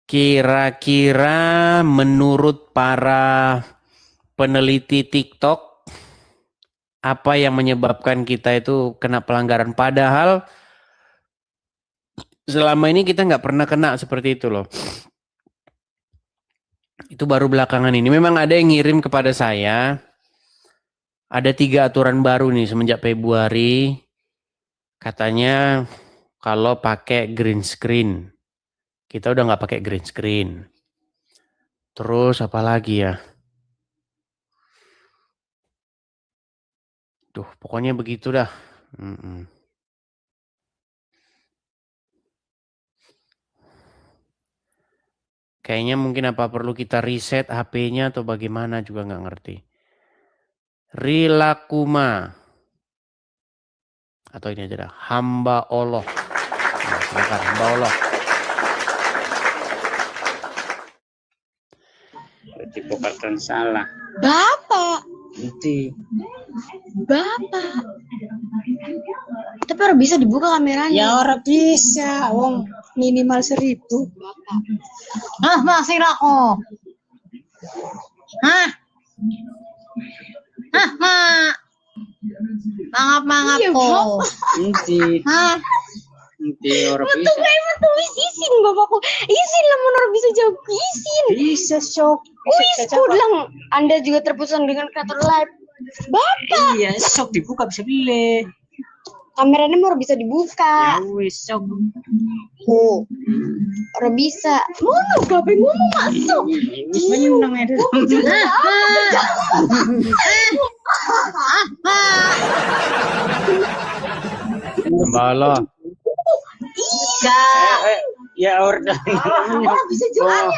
Kira-kira menurut para peneliti TikTok, apa yang menyebabkan kita itu kena pelanggaran? Padahal selama ini kita nggak pernah kena seperti itu loh. Itu baru belakangan ini. Memang ada yang ngirim kepada saya. Ada 3 aturan baru nih semenjak Februari. Katanya kalau pakai green screen. Kita udah nggak pakai green screen. Terus apa lagi ya? Tuh, pokoknya begitu dah. Mm-mm. Kayaknya mungkin apa perlu kita reset HP-nya atau bagaimana juga nggak ngerti. Rilakuma. Atau ini aja dah. Hamba Allah. Nah, silakan hamba Allah. Berarti bukan salah. Bapak. Nanti. Bapak. Tapi orang bisa dibuka kameranya. Ya orang bisa. Wong minimal 1.000. Bapak. Hah, masih aku. Hah? Hah, mak. Mangap-mangap Iya, ko. Bapak. Nanti. Hah? Nanti orang bisa. Betul kayak tulis izin bapakku. Izin lah menurut bisa jawab izin. Bisa sok. Wis bilang Anda juga terpusat dengan kreator live. Bapak. Iya, sok dibuka bisa beli. Kameranya mau bisa dibuka. Ya wis sok. Oh. Orang bisa. Mana bapak ngomong masuk. Wis menyenang ya. Hamba Allah. Ya orang Bisa jawab.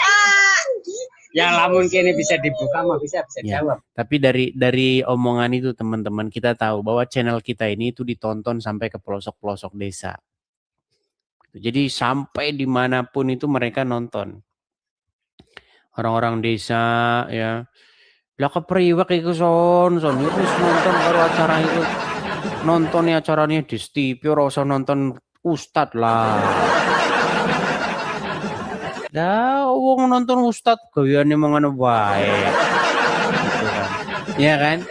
yang lamun kini bisa dibuka mah bisa Ya, jawab. tapi dari omongan itu teman-teman kita tahu bahwa channel kita ini itu ditonton sampai ke pelosok-pelosok desa. Jadi sampai dimanapun itu mereka nonton. Orang-orang desa ya. Lah kepriwak iku son itu nonton karo acara itu. Nontonnya acaranya di TV ora usah nonton ustad lah. Lah wong nonton ustad gayane mangono wae. Gitu kan. Ya kan?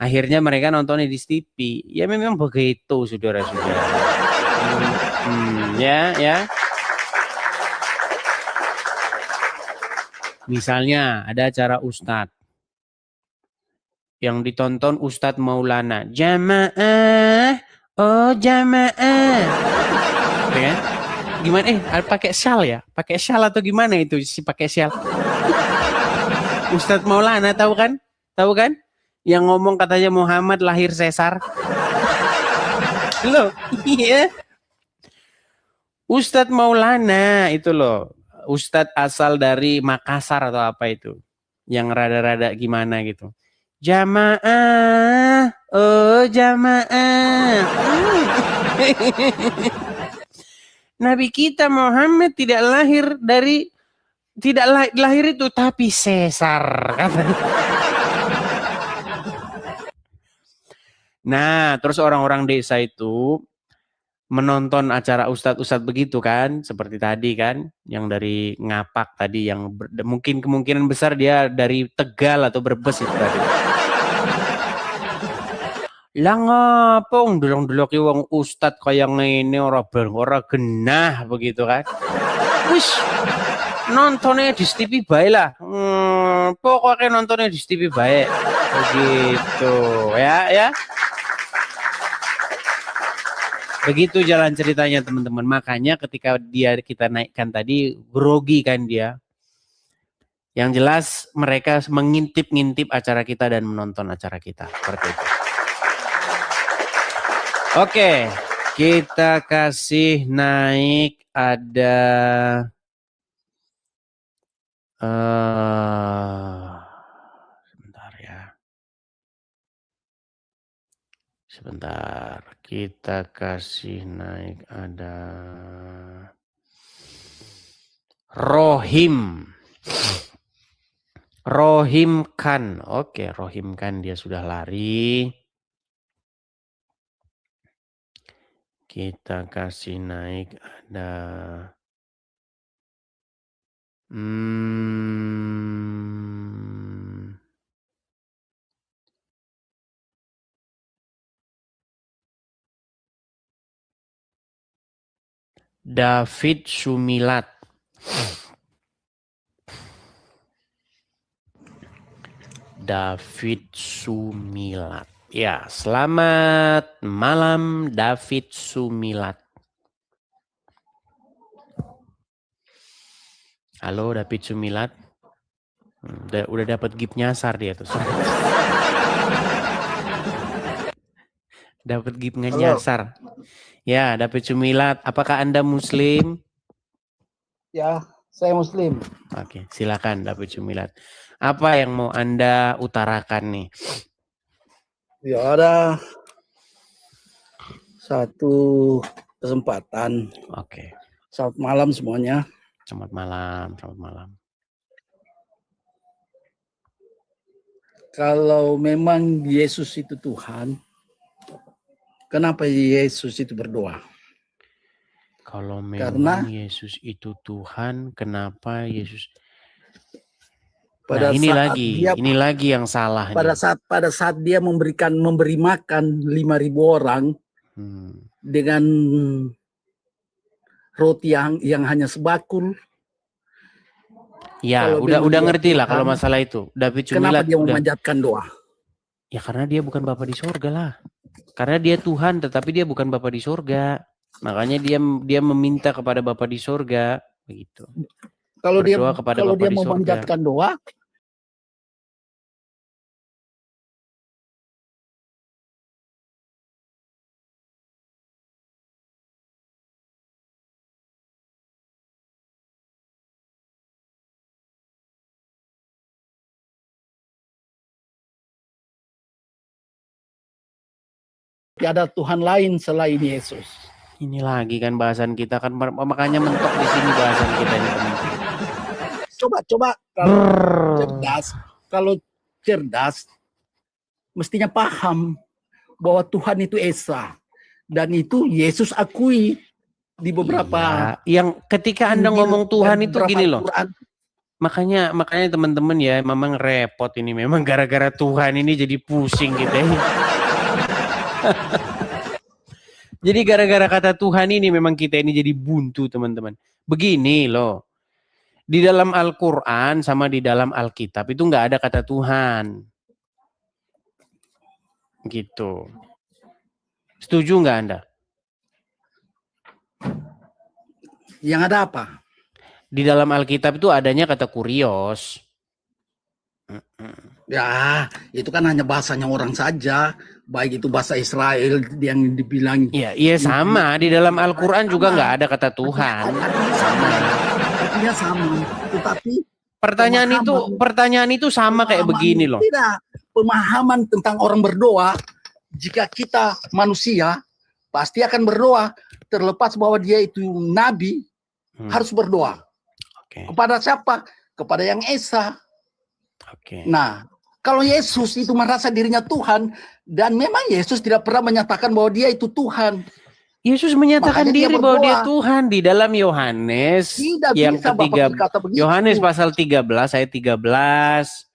Akhirnya mereka nontonnya di TV. Ya memang begitu saudara-saudara. Ya. Misalnya ada acara ustad. Yang ditonton Ustadz Maulana. Jamaah. Oh jamaah. Ya. Gimana pakai syal ya? Pakai syal atau gimana itu si pakai syal? Ustadz Maulana tahu kan? Tahu kan? Yang ngomong katanya Muhammad lahir sesar. Loh, iya. Ustadz Maulana itu loh. Ustadz asal dari Makassar atau apa itu. Yang rada-rada gimana gitu. Jamaah. Oh jamaah. Nabi kita Muhammad tidak lahir dari tidak lahir itu tapi sesar katanya. Nah, terus orang-orang desa itu menonton acara ustadz-ustadz begitu kan, seperti tadi kan, yang dari Ngapak tadi, yang mungkin kemungkinan besar dia dari Tegal atau Brebes itu tadi. Lah ngapa ndelok-ndelok wong ustadz kaya ngene ora genah begitu kan. Wis nontonnya di TV bae lah. Pokoknya nontonnya di TV bae. Begitu ya. Begitu jalan ceritanya teman-teman. Makanya ketika kita naikkan tadi grogi kan dia. Yang jelas mereka mengintip-ngintip acara kita dan menonton acara kita. Seperti itu. Oke, kita kasih naik ada sebentar ya. Sebentar, kita kasih naik ada Rohim. Rohim Khan. Oke, Rohim Khan dia sudah lari. Kita kasih naik ada David Sumilat. David Sumilat. Ya, selamat malam David Sumilat. Halo David Sumilat. Udah dapat gift nyasar dia tuh. Dapat gift nyasar. Ya, David Sumilat. Apakah Anda Muslim? Ya, saya Muslim. Oke, silakan David Sumilat. Apa yang mau Anda utarakan nih? Ya, ada satu kesempatan. Oke. Selamat malam semuanya. Selamat malam, selamat malam. Kalau memang Yesus itu Tuhan, kenapa Yesus itu berdoa? Kalau memang Karena Yesus itu Tuhan, kenapa Yesus? pada Nah, ini saat lagi yang salah pada nih. saat dia memberi makan 5.000 orang dengan roti yang hanya sebakul. Ya, udah ngerti lah kalau masalah itu. David Sumilat kenapa dia memanjatkan doa? Ya karena dia bukan Bapa di sorga lah. Karena dia Tuhan, tetapi dia bukan Bapa di sorga. Makanya dia meminta kepada Bapa di sorga, begitu. Kalau dia di memanjatkan doa, tiada Tuhan lain selain Yesus. Ini lagi kan bahasan kita kan, makanya mentok di sini bahasan kita ini, teman-teman. Coba kalau cerdas mestinya paham bahwa Tuhan itu Esa, dan itu Yesus akui di beberapa. Iya, yang ketika Anda ngomong Tuhan itu gini loh. Makanya teman-teman ya, memang repot ini, memang gara-gara Tuhan ini jadi pusing gitu ya. Jadi gara-gara kata Tuhan ini memang kita ini jadi buntu, teman-teman. Begini loh. Di dalam Al-Quran sama di dalam Alkitab itu nggak ada kata Tuhan. Gitu. Setuju nggak Anda? Yang ada apa? Di dalam Alkitab itu adanya kata kurios. Ya, itu kan hanya bahasanya orang saja. Baik itu bahasa Israel yang dibilang. Iya sama. Di dalam Al-Quran juga nggak ada kata Tuhan. Artinya sama. Tetapi pertanyaan itu sama kayak begini loh. Tidak. Pemahaman tentang orang berdoa, jika kita manusia pasti akan berdoa, terlepas bahwa dia itu nabi, harus berdoa. Kepada siapa? Kepada yang Esa. Nah, kalau Yesus itu merasa dirinya Tuhan, dan memang Yesus tidak pernah menyatakan bahwa dia itu Tuhan. Yesus menyatakan diri bahwa dia Tuhan di dalam Yohanes yang ketiga, Yohanes pasal 13 ayat 13.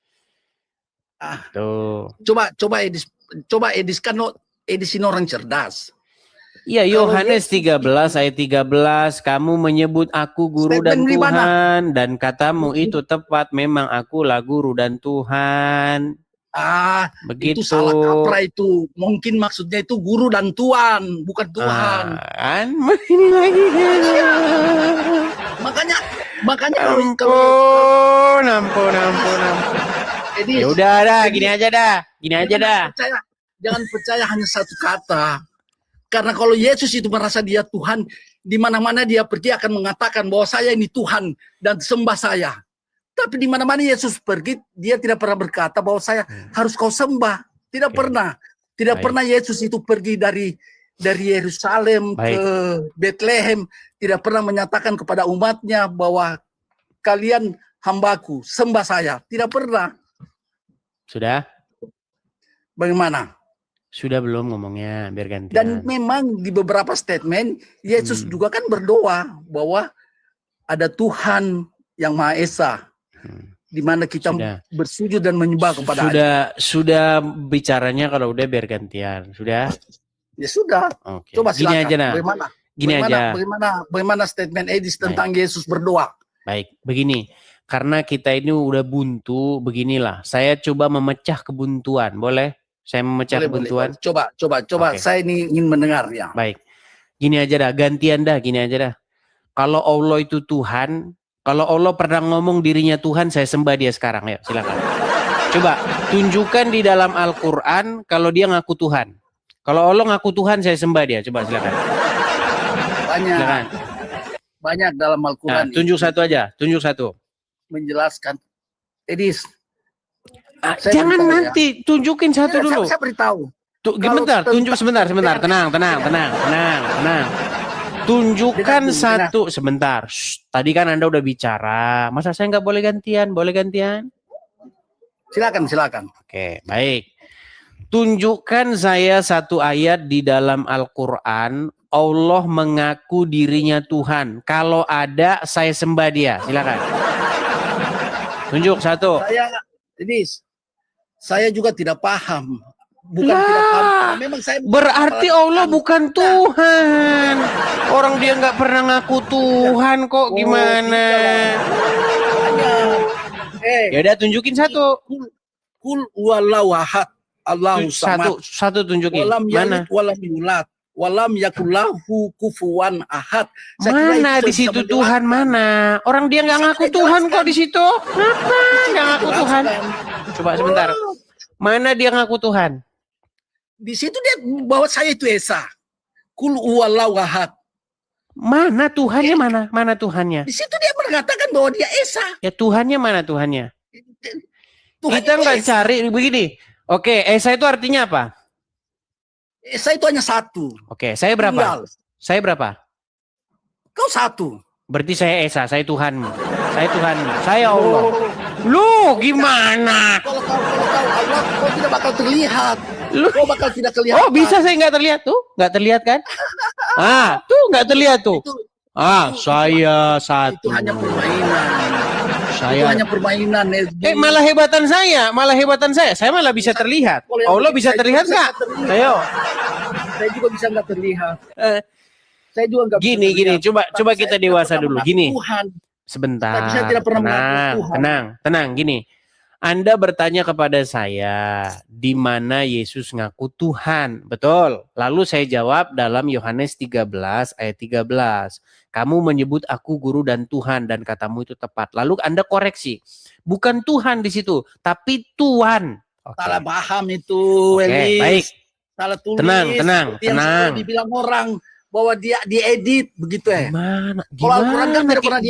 Tuh. Coba edisin orang cerdas. Iya, Yohanes 13 ayat 13, kamu menyebut aku guru dan Tuhan, dan katamu itu tepat, memang akulah guru dan Tuhan. Begitu. Itu salah kaprah itu. Mungkin maksudnya itu guru dan Tuhan, bukan Tuhan. Ini lagi. Makanya ampun. Ya udah dah, gini aja dah. Jangan percaya hanya satu kata. Karena kalau Yesus itu merasa dia Tuhan, di mana-mana dia pergi akan mengatakan bahwa saya ini Tuhan dan sembah saya. Tapi di mana-mana Yesus pergi, dia tidak pernah berkata bahwa saya harus kau sembah. Tidak pernah. Tidak pernah Yesus itu pergi dari Yerusalem ke Bethlehem, tidak pernah menyatakan kepada umatnya bahwa kalian hambaku, sembah saya. Tidak pernah. Sudah? Bagaimana? Sudah belum ngomongnya, biar gantian. Dan memang di beberapa statement Yesus juga kan berdoa bahwa ada Tuhan yang Maha Esa, di mana kita Sudah. bersujud dan menyembah kepada Sudah bicaranya kalau udah biar gantian. Sudah? Ya sudah. Oke. Coba Gini silakan. aja nah. Bagaimana statement Edis tentang Yesus berdoa? Baik, begini. Karena kita ini udah buntu, beginilah. Saya coba memecah kebuntuan. Boleh? Saya memecah kebuntuan? Boleh. Coba. Okay. Saya ini ingin mendengarnya. Baik. Gini aja dah, gantian dah, gini aja dah. Kalau Allah itu Tuhan, kalau Allah pernah ngomong dirinya Tuhan, saya sembah dia sekarang. Ya, silakan. Coba tunjukkan di dalam Al-Quran kalau dia ngaku Tuhan. Kalau Allah ngaku Tuhan, saya sembah dia. Coba silakan. Banyak dalam Al-Quran. Nah, tunjuk satu aja. Tunjuk satu. Menjelaskan. Edis. Jangan nanti. Tunjukin satu dulu. Saya beritahu. Bentar. Tunjuk sebentar. Tenang. Tunjukkan satu. Sebentar. Tadi kan Anda udah bicara. Masa saya nggak boleh gantian? Boleh gantian? Silakan. Oke, baik. Tunjukkan saya satu ayat di dalam Al-Quran. Allah mengaku dirinya Tuhan. Kalau ada, saya sembah dia. Silakan. Tunjuk satu. Saya juga tidak paham. Tidak paham. Memang saya berarti Allah bukan Tuhan. Orang dia nggak pernah ngaku Tuhan kok. Gimana? Ya udah tunjukin satu. Kul wallahu ahad. Allahu samad. Satu tunjukin. Mana? Walam yulad. Walam yakullahu kufuwan ahad. Mana di situ Tuhan mana? Orang dia nggak ngaku Tuhan kok di situ. Apa nggak ngaku Tuhan? Coba sebentar. Mana dia ngaku Tuhan? Di situ dia bahwa saya itu Esa. Kul wallahu ahad. Mana Tuhannya mana? Mana Tuhannya? Di situ dia mengatakan bahwa dia Esa. Ya Tuhannya mana Tuhannya? Kita nggak cari begini. Oke, Esa itu artinya apa? Esa itu hanya satu. Oke, saya berapa? Tinggal. Saya berapa? Kau satu. Berarti saya Esa, saya Tuhanmu. Saya Tuhanmu. Saya Allah. Lu gimana? Kalau kau Allah, kau tidak bakal terlihat. Kau bakal tidak terlihat. Oh, bisa saya nggak terlihat tuh? Nggak terlihat kan? Tuh nggak terlihat tuh. Saya satu. Itu hanya permainan. Itu hanya permainan. Malah hebatan saya. Saya malah bisa terlihat. Allah bisa terlihat nggak? Ayo. Saya juga bisa nggak terlihat. Saya juga nggak. Gini. Coba kita dewasa dulu. Gini. Sebentar. Saya tidak pernah tenang. Gini. Anda bertanya kepada saya, di mana Yesus ngaku Tuhan, betul? Lalu saya jawab dalam Yohanes 13 ayat 13. Kamu menyebut aku guru dan Tuhan dan katamu itu tepat. Lalu Anda koreksi, bukan Tuhan di situ, tapi Tuhan. Okay. Salah paham itu, Elis. Baik. Salah tulis. Tenang. Dibilang orang bahwa dia diedit begitu ya.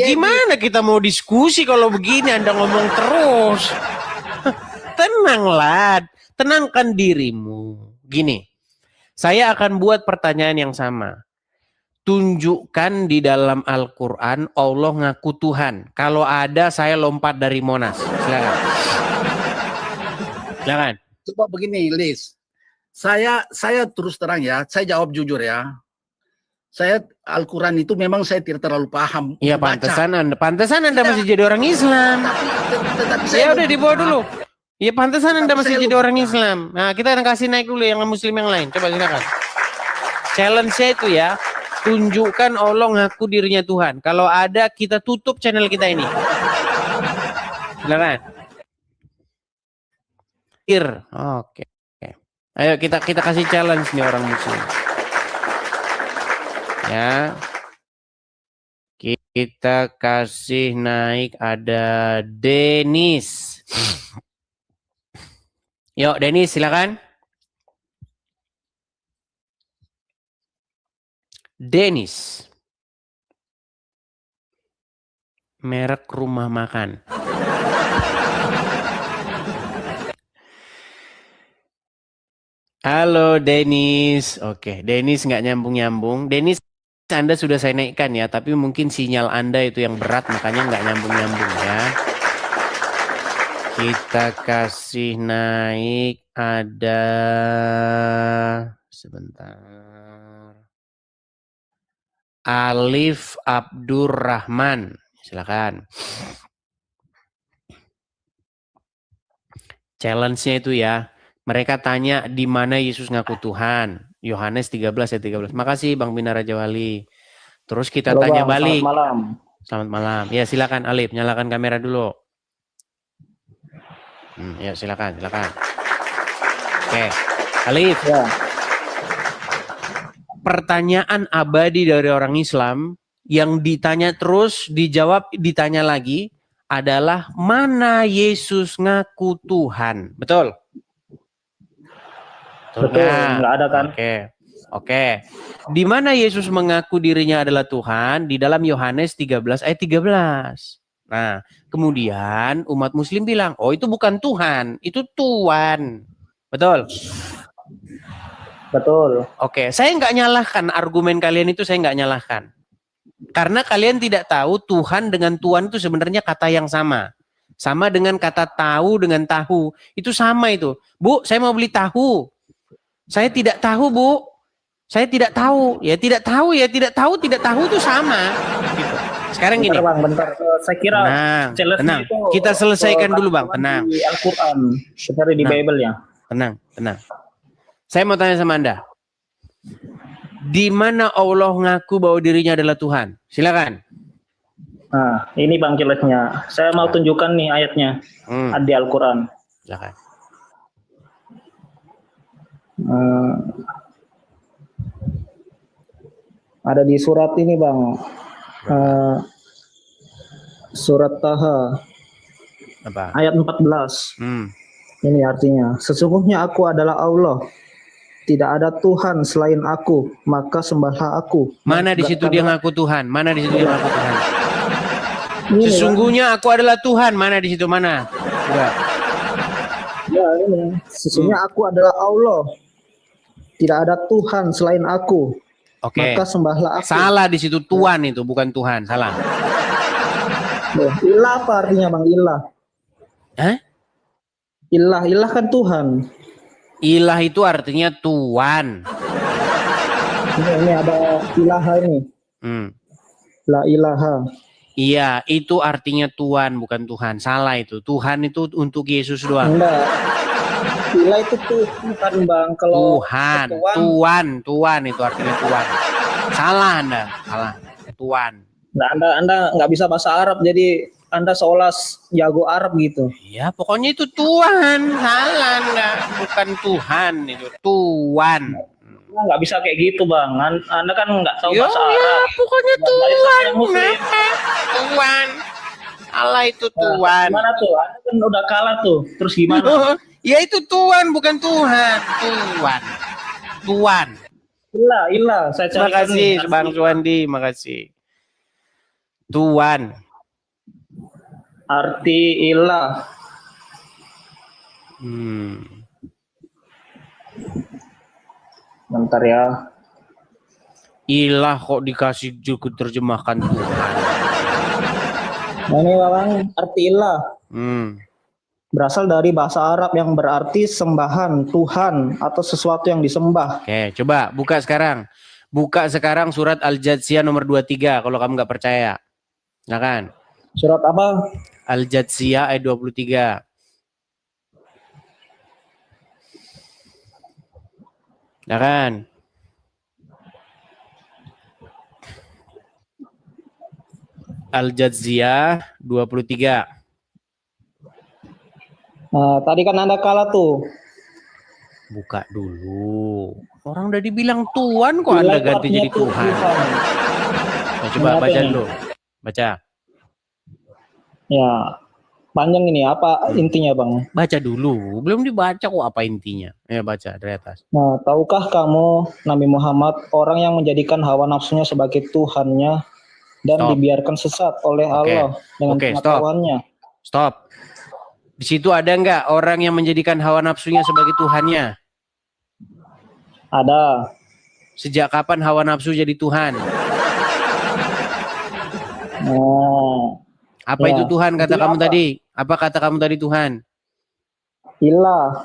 Gimana kita mau diskusi kalau begini Anda ngomong terus? Tenanglah, tenangkan dirimu. Gini, saya akan buat pertanyaan yang sama. Tunjukkan di dalam Al-Quran Allah ngaku Tuhan. Kalau ada saya lompat dari Monas. Silakan. Coba begini, Liz. Saya terus terang ya, saya jawab jujur ya. Saya Al-Quran itu memang saya tidak terlalu paham. Iya, pantesan Anda masih jadi orang Islam. Tetapi saya udah dibawa dulu. Iya, pantesan Anda masih jadi orang Islam. Nah, kita akan kasih naik dulu yang Muslim yang lain. Coba silakan. Challenge-nya itu ya, tunjukkan Allah ngaku dirinya Tuhan. Kalau ada, kita tutup channel kita ini. Silakan. Oke. Ayo kita kasih challenge nih orang Muslim. Ya, kita kasih naik ada Denis. Yuk Denis silakan. Denis. Merek rumah makan. Halo Denis. Oke, Denis nggak nyambung-nyambung. Denis, Anda sudah saya naikkan ya, tapi mungkin sinyal Anda itu yang berat, makanya nggak nyambung-nyambung ya. Kita kasih naik ada sebentar. Alif Abdurrahman Silakan. Challenge-nya itu ya. Mereka tanya di mana Yesus ngaku Tuhan. Yohanes 13 ayat 13. Makasih Bang Bina Raja Wali. Terus kita Halo tanya Bang, balik. selamat malam. Selamat malam. Ya silakan Alif, nyalakan kamera dulu. Ya silakan. Oke, Alif. Ya. Pertanyaan abadi dari orang Islam yang ditanya terus, dijawab, ditanya lagi adalah mana Yesus ngaku Tuhan. Betul? Betul, nggak ada kan? Oke. Di mana Yesus mengaku dirinya adalah Tuhan? Di dalam Yohanes 13 ayat 13. Nah, kemudian umat muslim bilang, oh itu bukan Tuhan, itu Tuan. Betul? Betul. Oke, saya nggak nyalahkan argumen kalian itu, saya nggak nyalahkan. Karena kalian tidak tahu Tuhan dengan Tuan itu sebenarnya kata yang sama. Sama dengan kata tahu dengan tahu. Itu sama itu. Bu, saya mau beli tahu. Saya tidak tahu, Bu. Saya tidak tahu. Ya tidak tahu, ya tidak tahu itu sama. Gitu. Sekarang gini. Bentar Bang, bentar. Saya kira tenang. Kita selesaikan dulu Bang, tenang. Di Al-Quran, seperti di Bible ya. Tenang. Saya mau tanya sama Anda. Di mana Allah ngaku bahwa dirinya adalah Tuhan? Silakan. Nah, ini Bang jelasnya. Saya mau tunjukkan nih ayatnya. Di Al-Quran. Silakan. Ada di surat ini Bang. Surat Taha. Apa? Ayat 14. Ini artinya, sesungguhnya aku adalah Allah. Tidak ada Tuhan selain aku, maka sembahlah aku. Mana di situ dia ngaku Tuhan? Mana di situ dia ngaku Tuhan? Ini, sesungguhnya aku adalah Tuhan. Mana di situ mana? Coba. Ya ini, sesungguhnya aku adalah Allah. Tidak ada Tuhan selain aku. Oke. Maka sembahlah aku. Salah di situ Tuhan itu, bukan Tuhan. Salah. Ilah apa artinya Bang? Ilah. Hah? Ilah kan Tuhan. Ilah itu artinya Tuhan. Ini ada ilaha ini. La ilaha. Iya, itu artinya Tuhan, bukan Tuhan. Salah itu. Tuhan itu untuk Yesus doang. Enggak. Ilah itu Tuhan Bang. Kalau Tuhan itu artinya Tuhan. Salah Anda, salah. Tuhan. Nah, Anda nggak bisa bahasa Arab, jadi Anda seolah jago Arab gitu. Ya, pokoknya itu Tuhan. Salah Anda, bukan Tuhan itu. Tuhan. Nggak bisa kayak gitu Bang. Anda kan nggak tahu bahasa Arab. Ya, pokoknya Tuhan. Tuhan. Salah itu Tuhan. Gimana tuh? Anda kan udah kalah tuh. Terus gimana? Ya itu Tuhan, bukan Tuhan. Tuhan. Ilah. Saya Terima kasih Bang Suwandi, makasih. Tuhan. Arti ilah. Bentar ya. Ilah kok dikasih juga terjemahkan Tuhan. Nah, ini Bang, arti ilah. Berasal dari bahasa Arab yang berarti sembahan, Tuhan, atau sesuatu yang disembah. Oke, coba buka sekarang. Buka sekarang surat Al-Jatsiyah nomor 23 kalau kamu nggak percaya. Nah kan? Surat apa? Al-Jatsiyah ayat 23. Nah kan? Al-Jatsiyah 23. Nah, tadi kan Anda kalah tuh. Buka dulu. Orang udah dibilang Tuhan kok Anda ganti jadi Tuhan. Nah, coba baca dulu. Baca. Ya, panjang ini. Apa intinya Bang? Baca dulu. Belum dibaca kok apa intinya. Ya baca dari atas. Nah, tahukah kamu Nabi Muhammad orang yang menjadikan hawa nafsunya sebagai Tuhannya dan dibiarkan sesat oleh Allah dengan pengetahuannya? Stop. Di situ ada nggak orang yang menjadikan hawa nafsunya sebagai Tuhannya? Ada. Sejak kapan hawa nafsu jadi Tuhan? Apa itu Tuhan kata kamu tadi? Apa kata kamu tadi Tuhan? Ilah.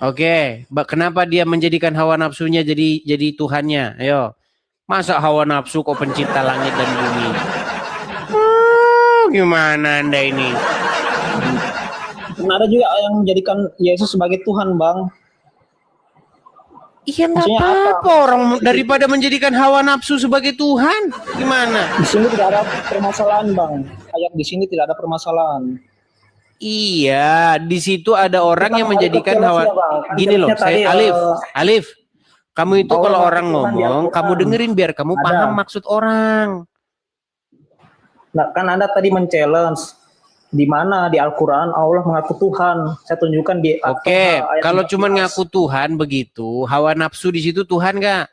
Oke, kenapa dia menjadikan hawa nafsunya jadi Tuhannya? Ayo. Masa hawa nafsu kok pencipta langit dan bumi? gimana Anda ini? Nah, ada juga yang menjadikan Yesus sebagai Tuhan, Bang. Iya nggak Maksudnya apa-apa apa? orang daripada menjadikan hawa nafsu sebagai Tuhan. Gimana? Di sini tidak ada permasalahan, Bang. Ayat di sini tidak ada permasalahan. Iya, di situ ada orang Kita yang kembali ke menjadikan challenge-nya, hawa. Bang. Kan Gini loh, challenge-nya tadi, Alif, kamu itu Allah kalau maksud orang Tuhan di ngomong, Al-Quran. kamu dengerin biar kamu Ada. paham maksud orang. Nah, kan Anda tadi men-challenge di mana di Al-Quran Allah mengaku Tuhan. Saya tunjukkan di Oke, ayat kalau 14. cuma ngaku Tuhan begitu, hawa nafsu di situ Tuhan nggak?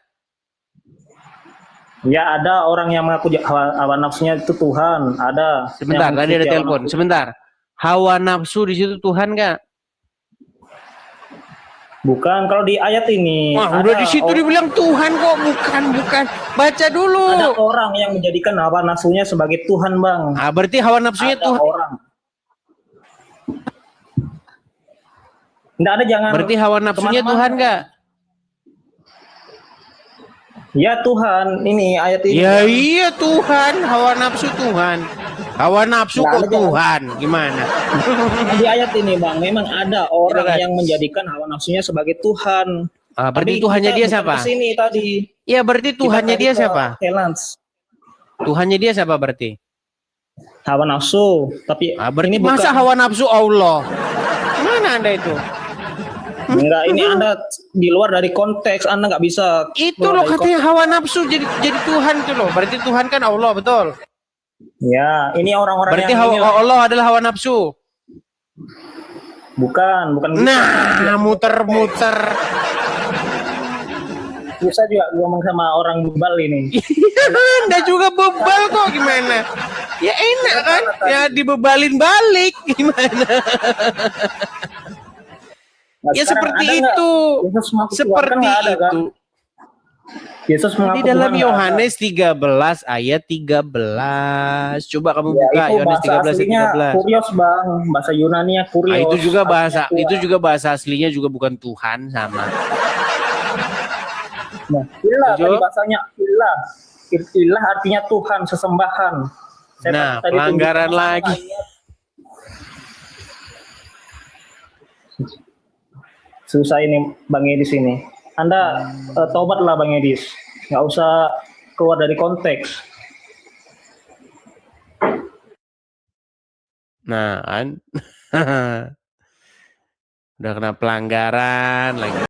Ya, ada orang yang mengaku hawa nafsunya itu Tuhan. Ada. Sebentar, Yang tadi ada mengikuti hawa telepon. nafsu. Sebentar. Hawa nafsu di situ Tuhan nggak? Bukan, kalau di ayat ini. Wah, udah di situ dibilang Tuhan kok, bukan. Baca dulu. Ada orang yang menjadikan hawa nafsunya sebagai Tuhan, Bang. Ah, berarti hawa nafsunya Ada Tuhan. orang. Nggak ada, jangan. Berarti hawa nafsunya kemana-mana. Tuhan nggak? Ya Tuhan, ini ayat ini. Ya iya Tuhan, hawa nafsu Tuhan. Hawa nafsu Nggak kok ada, Tuhan, gimana? Di ayat ini, Bang, memang ada orang Gitu kan? yang menjadikan hawa nafsunya sebagai Tuhan. Ah, berarti Tapi Tuhannya kita dia bukan siapa? kesini tadi. Ya berarti Kita Tuhannya tadi dia ke siapa? challenge. Tuhannya dia siapa berarti? Hawa nafsu. Tapi Ah, berarti ini bukan. masa hawa nafsu Allah? Mana Anda itu? Enggak, ini Anda di luar dari konteks. Anda nggak bisa. Itu keluar loh dari katanya hawa nafsu jadi Tuhan itu loh. Berarti Tuhan kan Allah, betul? Ya, ini orang-orang Berarti yang ini lah. Allah adalah hawa nafsu. Bukan gitu. Nah, muter-muter. Susah juga ngomong sama orang bebal ini. Anda juga bebal kok, gimana? Ya enak kan? Ya dibebalin balik, gimana? Nah, Ya sekarang seperti ada nggak? itu. Yesus mengaku Tuhan, Seperti kan nggak ada, kan? itu. Yesus mengaku Di dalam Tuhan nggak ada. Yohanes 13 ayat 13. Coba kamu Ya, buka itu Yohanes bahasa 13 ayat aslinya 13. kurios, Bang. Bahasa Yunani-nya kurios. Ah, itu juga bahasa Artinya Tuhan. aslinya juga bukan Tuhan sama. Nah, ilah Setuju? tadi bahasanya ilah. Ilah artinya Tuhan, sesembahan. Nah, tadi pelanggaran tunjukkan lagi. ayat. Susah ini Bang Edis ini. Anda tobatlah Bang Edis. Nggak usah keluar dari konteks. Nah, kan? Udah kena pelanggaran lagi.